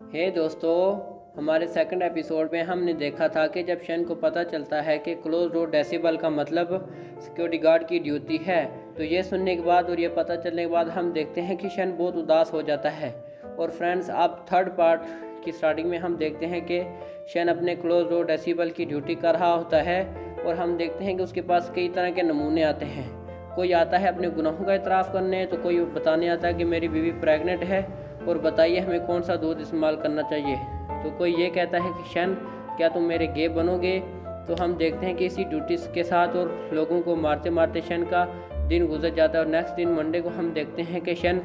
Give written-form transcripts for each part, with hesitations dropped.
हे दोस्तों, हमारे second episode में हमने देखा था कि जब शन को पता चलता है कि क्लोज डोर डेसिबल का मतलब सिक्योरिटी गार्ड की ड्यूटी है, तो ये सुनने के बाद और ये पता चलने के बाद हम देखते हैं कि शन बहुत उदास हो जाता है। और फ्रेंड्स, अब थर्ड पार्ट की स्टार्टिंग में हम देखते हैं कि शन अपने क्लोज डोर डेसिबल की ड्यूटी कर रहा होता है और हम देखते हैं कि उसके पास कई तरह के नमूने आते हैं। कोई आता है अपने गुनाहों का इतराफ़ करने, तो कोई बताने आता है कि मेरी बीवी प्रेग्नेंट है और बताइए हमें कौन सा दूध इस्तेमाल करना चाहिए। तो कोई ये कहता है कि शन, क्या तुम मेरे गे बनोगे। तो हम देखते हैं कि इसी ड्यूटी के साथ और लोगों को मारते मारते शन का दिन गुजर जाता है। और नेक्स्ट दिन मंडे को हम देखते हैं कि शन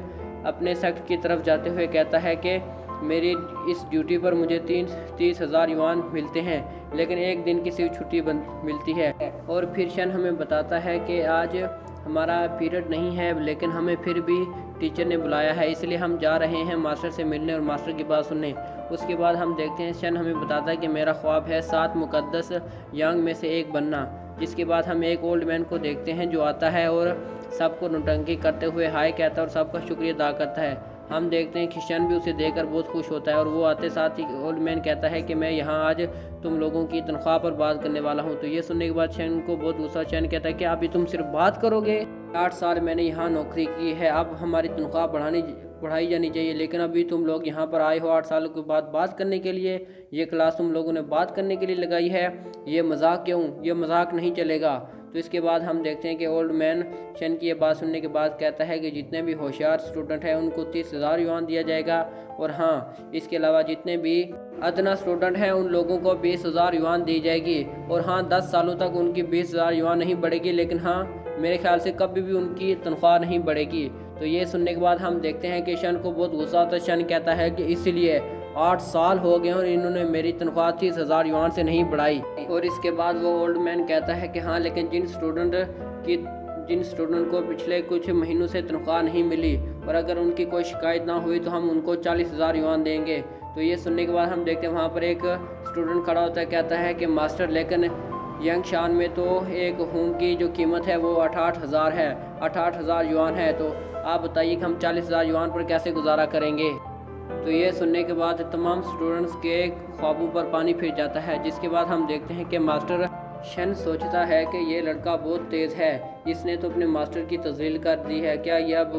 अपने सेक्ट की तरफ जाते हुए कहता है कि मेरी इस ड्यूटी पर मुझे 30,000 युआन मिलते हैं, लेकिन एक दिन की सिर्फ छुट्टी मिलती है। और फिर शन हमें बताता है कि आज हमारा पीरियड नहीं है, लेकिन हमें फिर भी टीचर ने बुलाया है, इसलिए हम जा रहे हैं मास्टर से मिलने और मास्टर की बात सुनने। उसके बाद हम देखते हैं शन हमें बताता है कि मेरा ख्वाब है 7 मुकद्दस यंग में से एक बनना। जिसके बाद हम एक ओल्ड मैन को देखते हैं जो आता है और सबको नौटंकी करते हुए हाय कहता है और सबका शुक्रिया अदा करता है। हम देखते हैं कि शन भी उसे देखकर बहुत खुश होता है और वो आते साथ ही ओल्ड मैन कहता है कि मैं यहाँ आज तुम लोगों की तनख्वाह पर बात करने वाला हूँ। तो ये सुनने के बाद शन को बहुत गुस्सा। शन कहता है कि अभी तुम सिर्फ बात करोगे, 8 साल मैंने यहाँ नौकरी की है, अब हमारी तनख्वाह बढ़ाई जानी चाहिए, लेकिन अभी तुम लोग यहाँ पर आए हो 8 सालों के बाद बात करने के लिए। ये क्लास तुम लोगों ने बात करने के लिए लगाई है, ये मजाक क्यों, ये मजाक नहीं चलेगा। तो इसके बाद हम देखते हैं कि ओल्ड मैन शन की ये बात सुनने के बाद कहता है कि जितने भी होशियार स्टूडेंट हैं उनको 30,000 युआन दिया जाएगा, और हाँ, इसके अलावा जितने भी अदना स्टूडेंट हैं उन लोगों को 20,000 युआन दी जाएगी। और हाँ, 10 सालों तक उनकी 20,000 युआन नहीं बढ़ेगी, लेकिन हाँ, मेरे ख्याल से कभी भी उनकी तनख्वाह नहीं बढ़ेगी। तो ये सुनने के बाद हम देखते हैं कि शन को बहुत गुस्सा आता है। शन कहता है कि इसलिए 8 साल हो गए और इन्होंने मेरी तनख्वाह 30,000 युआन से नहीं बढ़ाई। और इसके बाद वो ओल्ड मैन कहता है कि हाँ, लेकिन जिन स्टूडेंट को पिछले कुछ महीनों से तनख्वाह नहीं मिली और अगर उनकी कोई शिकायत ना हुई तो हम उनको 40,000 युआन देंगे। तो ये सुनने के बाद हम देखते हैं वहाँ पर एक स्टूडेंट खड़ा होता है, कहता है कि मास्टर, लेकिन यंग शान में तो एक खून की जो कीमत है वो 68,000 है, 68,000 युआन है। तो आप बताइए कि हम 40,000 युआन पर कैसे गुजारा करेंगे। तो ये सुनने के बाद तमाम स्टूडेंट्स के ख्वाबों पर पानी फिर जाता है। जिसके बाद हम देखते हैं कि मास्टर शन सोचता है कि ये लड़का बहुत तेज़ है, इसने तो अपने मास्टर की तज़लील कर दी है, क्या यह अब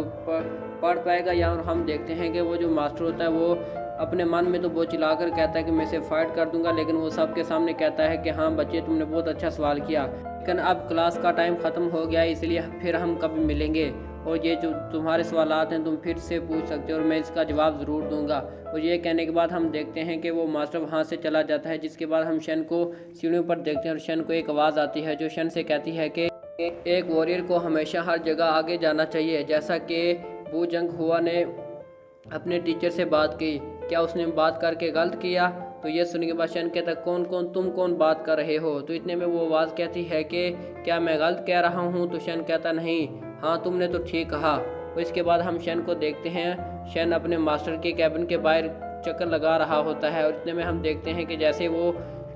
पढ़ पाएगा। या और हम देखते हैं कि वो जो मास्टर होता है वो अपने मन में तो बहुत चिल्लाकर कहता है कि मैं इसे फाइट कर दूंगा, लेकिन वो सबके सामने कहता है कि हाँ बच्चे, तुमने बहुत अच्छा सवाल किया, लेकिन अब क्लास का टाइम ख़त्म हो गया है, इसलिए फिर हम कभी मिलेंगे और ये जो तुम्हारे सवालात हैं तुम फिर से पूछ सकते हो और मैं इसका जवाब ज़रूर दूंगा। और ये कहने के बाद हम देखते हैं कि वो मास्टर वहाँ से चला जाता है। जिसके बाद हम शन को सीढ़ियों पर देखते हैं और शन को एक आवाज़ आती है जो शन से कहती है कि एक वॉरियर को हमेशा हर जगह आगे जाना चाहिए। जैसा कि वो जंग हुआ ने अपने टीचर से बात की, क्या उसने बात करके गलत किया। तो ये सुनने के बाद शन कहता, तुम कौन बात कर रहे हो। तो इतने में वो आवाज़ कहती है कि क्या मैं गलत कह रहा हूँ। तो शन कहता, नहीं, हाँ तुमने तो ठीक कहा। और इसके बाद हम शन को देखते हैं, शन अपने मास्टर के कैबिन के बाहर चक्कर लगा रहा होता है। और इतने में हम देखते हैं कि जैसे वो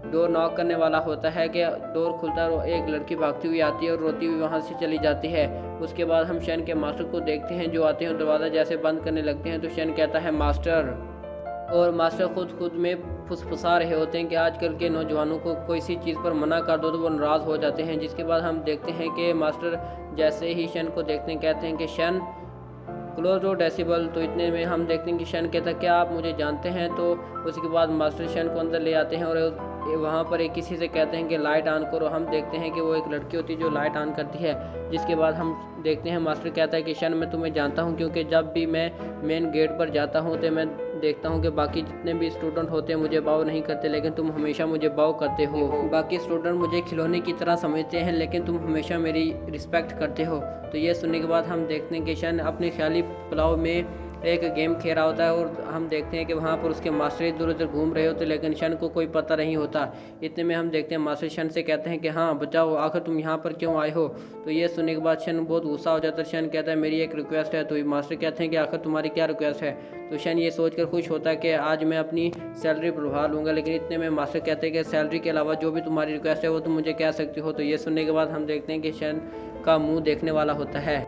डोर नॉक करने वाला होता है कि डोर खुलता है और एक लड़की भागती हुई आती है और रोती हुई वहाँ से चली जाती है। उसके बाद हम शन के मास्टर को देखते हैं जो आते हैं, दरवाज़ा जैसे बंद करने लगते हैं। तो शन कहता है मास्टर, और मास्टर खुद में फुसफुसा रहे होते हैं कि आजकल के नौजवानों को कोई सी चीज़ पर मना कर दो तो वो नाराज़ हो जाते हैं। जिसके बाद हम देखते हैं कि मास्टर जैसे ही शन को देखते हैं कहते हैं कि शन, क्लोज डोर डेसिबल। तो इतने में हम देखते हैं कि शन कहता है क्या आप मुझे जानते हैं। तो उसके बाद मास्टर शन को अंदर ले आते हैं और वहाँ पर एक किसी से कहते हैं कि लाइट ऑन करो। हम देखते हैं कि वो एक लड़की होती है जो लाइट ऑन करती है। जिसके बाद हम देखते हैं मास्टर कहता है कि शन, मैं तुम्हें जानता हूँ, क्योंकि जब भी मैं मेन गेट पर जाता हूँ तो मैं देखता हूँ कि बाकी जितने भी स्टूडेंट होते हैं मुझे बाव नहीं करते, लेकिन तुम हमेशा मुझे बाव करते हो। बाकी स्टूडेंट मुझे खिलौने की तरह समझते हैं, लेकिन तुम हमेशा मेरी रिस्पेक्ट करते हो। तो ये सुनने के बाद हम देखते हैं कि शन अपने ख्याली पुलाव में एक गेम खेल रहा होता है और हम देखते हैं कि वहाँ पर उसके मास्टर इधर उधर घूम रहे होते, लेकिन शन को कोई पता नहीं होता। इतने में हम देखते हैं मास्टर शन से कहते हैं कि हाँ बचाओ, आखिर तुम यहाँ पर क्यों आए हो। तो ये सुनने के बाद शन बहुत गुस्सा हो जाता है। शन कहता है मेरी एक रिक्वेस्ट है। तो मास्टर कहते हैं कि आखिर तुम्हारी क्या रिक्वेस्ट है। तो शन ये सोचकर खुश होता है कि आज मैं अपनी सैलरी बढ़वा लूँगा, लेकिन इतने में मास्टर कहते हैं कि सैलरी के अलावा जो भी तुम्हारी रिक्वेस्ट है वो तुम मुझे कह सकती हो। तो ये सुनने के बाद हम देखते हैं कि शन का मुँह देखने वाला होता है।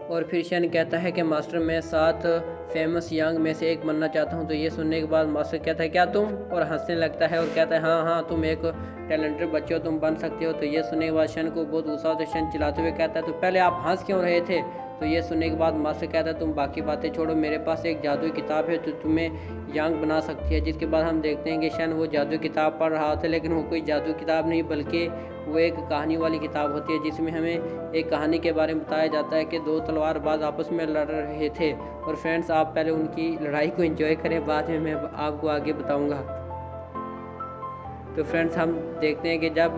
और फिर शन कहता है कि मास्टर मैं 7 फेमस यंग में से एक बनना चाहता हूँ। तो ये सुनने के बाद मास्टर कहता है क्या तुम, और हंसने लगता है और कहता है हाँ हाँ तुम एक टैलेंटेड बच्चे हो, तुम बन सकते हो। तो ये सुनने के बाद शन को बहुत गुस्सा होता है। शन चिल्लाते हुए कहता है तो पहले आप हंस क्यों रहे थे। तो ये सुनने के बाद मास्टर कहता है तुम बाकी बातें छोड़ो, मेरे पास एक जादुई किताब है जो तुम्हें यंग बना सकती है। जिसके बाद हम देखते हैं कि शन वो जादुई किताब पढ़ रहा था, लेकिन वो कोई जादुई किताब नहीं बल्कि वो एक कहानी वाली किताब होती है, जिसमें हमें एक कहानी के बारे में बताया जाता है कि 2 तलवारबाज आपस में लड़ रहे थे। और फ्रेंड्स आप पहले उनकी लड़ाई को एंजॉय करें, बाद में मैं आपको आगे बताऊंगा। तो फ्रेंड्स हम देखते हैं कि जब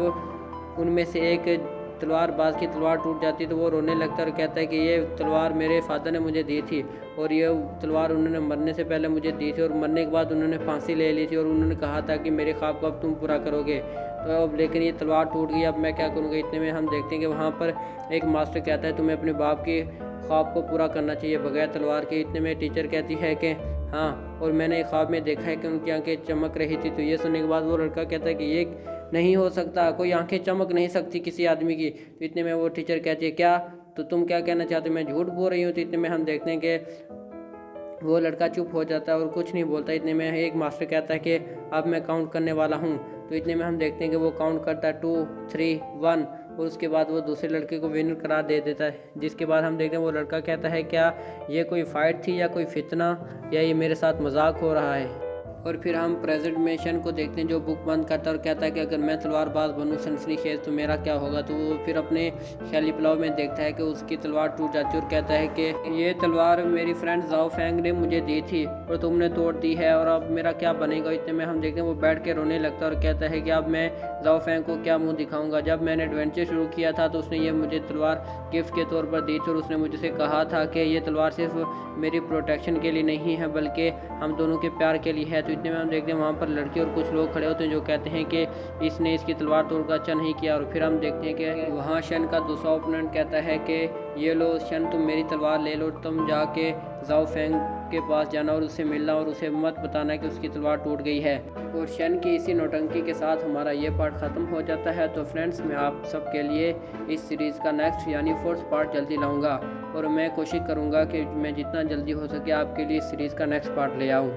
उनमें से एक तलवारबाज की तलवार टूट जाती है तो वो रोने लगता है और कहता है कि ये तलवार मेरे फादर ने मुझे दी थी और ये तलवार उन्होंने मरने से पहले मुझे दी थी और मरने के बाद उन्होंने फांसी ले ली थी और उन्होंने कहा था कि मेरे ख्वाब को अब तुम पूरा करोगे। तो अब लेकिन ये तलवार टूट गई, अब मैं क्या करूँगा। इतने में हम देखते हैं कि वहाँ पर एक मास्टर कहता है तुम्हें अपने बाप के ख्वाब को पूरा करना चाहिए बगैर तलवार के। इतने में टीचर कहती है कि हाँ, और मैंने एक ख्वाब में देखा है कि उनकी आंखें चमक रही थी। तो ये सुनने के बाद वो लड़का कहता है कि ये नहीं हो सकता, कोई आंखें चमक नहीं सकती किसी आदमी की। तो इतने में वो टीचर कहती है क्या, तो तुम क्या कहना चाहते हो, मैं झूठ बोल रही हूँ। तो इतने में हम देखते हैं कि वो लड़का चुप हो जाता है और कुछ नहीं बोलता। इतने में एक मास्टर कहता है कि अब मैं काउंट करने वाला हूँ। तो इतने में हम देखते हैं कि वो काउंट करता है 2 3 1 और उसके बाद वो दूसरे लड़के को विनर करार दे देता है। जिसके बाद हम देखते हैं वो लड़का कहता है क्या ये कोई फाइट थी या कोई फितना, या ये मेरे साथ मजाक हो रहा है। और फिर हम प्रेजेंट में शन को देखते हैं जो बुक बंद करता है और कहता है कि अगर मैं तलवारबाज बनूं सनसनीखेज तो मेरा क्या होगा। तो वो फिर अपने ख्याली पुलाव में देखता है कि उसकी तलवार टूट जाती है और कहता है कि ये तलवार मेरी फ्रेंड जाओ फेंग ने मुझे दी थी और तुमने तोड़ दी है और अब मेरा क्या बनेगा। इतने में हम देखते हैं वो बैठ के रोने लगता है और कहता है कि अब मैं जाओ फेंग को क्या मुँह दिखाऊँगा। जब मैंने एडवेंचर शुरू किया था तो उसने ये मुझे तलवार गिफ्ट के तौर पर दी थी और उसने मुझसे कहा था कि ये तलवार सिर्फ मेरी प्रोटेक्शन के लिए नहीं है बल्कि हम दोनों के प्यार के लिए है। तो इतने में हम देखते हैं वहाँ पर लड़की और कुछ लोग खड़े होते हैं जो कहते हैं कि इसने इसकी तलवार तोड़कर अच्छा नहीं किया। और फिर हम देखते हैं कि वहाँ शन का दूसरा ओपोनेंट कहता है कि ये लो शन तुम मेरी तलवार ले लो, तुम जाके जाओ फेंग के पास जाना और उससे मिलना और उसे मत बताना कि उसकी तलवार टूट गई है। और शन की इसी नौटंकी के साथ हमारा ये पार्ट ख़त्म हो जाता है। तो फ्रेंड्स मैं आप सबके लिए इस सीरीज़ का नेक्स्ट यानी 4th पार्ट जल्दी लाऊंगा और मैं कोशिश करूंगा कि मैं जितना जल्दी हो सके आपके लिए इस सीरीज़ का नेक्स्ट पार्ट ले आऊँ।